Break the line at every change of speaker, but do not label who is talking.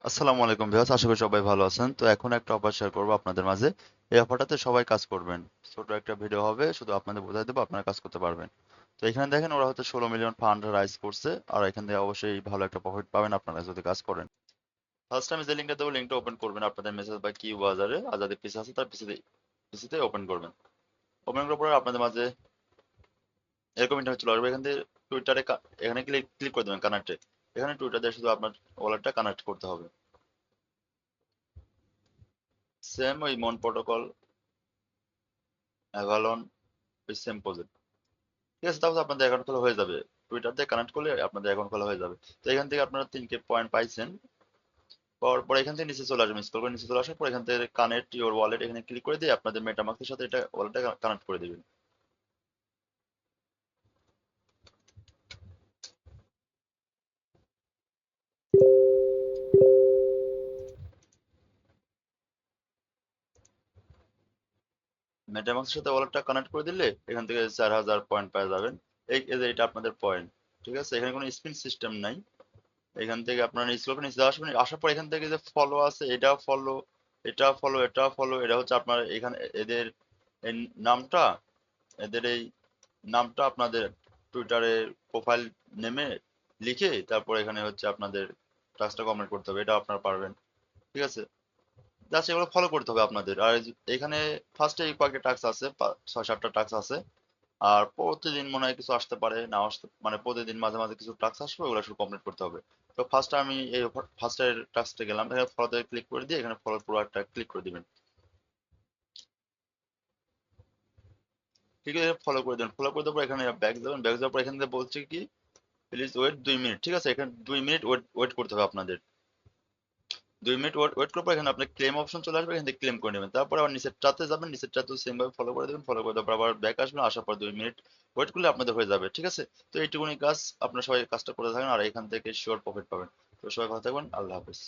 আসসালামু আলাইকুম ভিউয়ার্স, আশা করি সবাই ভালো আছেন। তো এখন একটা অফার শেয়ার করবো আপনাদের মাঝে। এই অফারটাতে সবাই কাজ করবেন। ছোট একটা ভিডিও হবে, শুধু আপনাদের বোঝাই দেবো, আপনারা কাজ করতে পারবেন। তো এখানে দেখেন ওরা হয়তো 16 মিলিয়ন ফান্ড রাইজ করছে, আর এখান থেকে অবশ্যই ভালো একটা প্রফিট পাবেন আপনারা যদি কাজ করেন। ফার্স্ট টাইম যে লিঙ্কটা দেবো, লিঙ্কটা ওপেন করবেন আপনাদের মেসেজ বা কি বাজারে আজাদের পিসি আছে তার পিসিতে ওপেন করবেন। ওপেন করার পরে আপনাদের মাঝে এরকম ইন্টারনেট চলে আসবে। এখান থেকে টুইটারে এখানে ক্লিক ক্লিক করে দেবেন কানেক্টে। এখানে টুইটার দিয়ে শুধু আপনার ওয়ালেটটা কানেক্ট করতে হবে। সেম ওই মন প্রোটোকল, অ্যাভালন, ওই সেম প্রজেক্ট। ঠিক আছে, তারপর আপনাদের অ্যাকাউন্ট খোলা হয়ে যাবে। টুইটার দিয়ে কানেক্ট করলে আপনাদের অ্যাকাউন্ট খোলা হয়ে যাবে। তো এখান থেকে আপনারা 3K পয়েন্ট পাইছেন। পাওয়ার পর এখান থেকে নিচে চলে আসবেন, স্ক্রল করে নিচে চলে আসার পর এখান থেকে কানেক্ট ইওর ওয়ালেট এখানে ক্লিক করে দিয়ে আপনাদের মেটামাস্কের সাথে এটা ওয়ালেটটা কানেক্ট করে দিবেন। মেটামাস্কের সাথে ওয়ালেটটা কানেক্ট করে দিলে এখান থেকে 4000 পয়েন্ট পেয়ে যাবেন। এই যে এটা আপনাদের পয়েন্ট। ঠিক আছে, এখানে কোনো স্পিন সিস্টেম নাই। এখান থেকে আপনারা স্ক্রল করে নিচে আসবেন, আসার পর এখান থেকে যে ফলো আছে, এটা ফলো, এটা ফলো, এটা ফলো, এটা হচ্ছে আপনার এখানে এদের এই নামটা, এদের এই নামটা আপনাদের টুইটারে প্রোফাইল নেমে লিখে তারপর এখানে হচ্ছে আপনাদের টাস্কটা কমপ্লিট করতে হবে, এটা আপনারা পারবেন। ঠিক আছে, জাস্ট এগুলো ফলো করতে হবে আপনাদের। আর এখানে ফার্স্টে এই কয়েকটা টাস্ক আছে, 6-7টা টাস্ক আছে। আর প্রতিদিন মনে হয় কিছু আসতে পারে, না আসতে, মানে প্রতিদিন মাঝে মাঝে কিছু টাস্ক আসবে, ওগুলো শুধু কমপ্লিট করতে হবে। তো ফার্স্ট আমি এই ফার্স্টের টাস্কটা গেলাম, এখানে ফলোতে ক্লিক করে দিয়ে এখানে ফলো পুরো একটা ক্লিক করে দিবেন। ঠিক আছে, ফলো করে দেন। ফলো করে দেওয়ার পর এখানে ব্যাক যাবেন, ব্যাক যাওয়ার পর এখান থেকে বলছে কি প্লিজ ওয়েট 2 মিনিট। ঠিক আছে, এখানে 2 মিনিট ওয়েট ওয়েট করতে হবে আপনাদের। 2 মিনিট ওয়েট ওয়েট করার পর এখানে আপনার ক্লেম অপশন চলে আসবে, এখান থেকে ক্লেম করে নেবেন। তারপর আবার নিচের টাতে যাবেন, নিচের টাতে সেম ভাবে ফলো করে দেবেন। ফলো করে দেওয়ার পর আবার ব্যাক আসবেন, আসার পর 2 মিনিট ওয়েট করলে আপনাদের হয়ে যাবে। ঠিক আছে, তো এইটুকুনি কাজ, আপনারা সবাই কাজটা করে থাকেন আর এখান থেকে শিওর প্রফিট পাবেন। তো সবাই ভালো থাকবেন, আল্লাহ হাফেজ।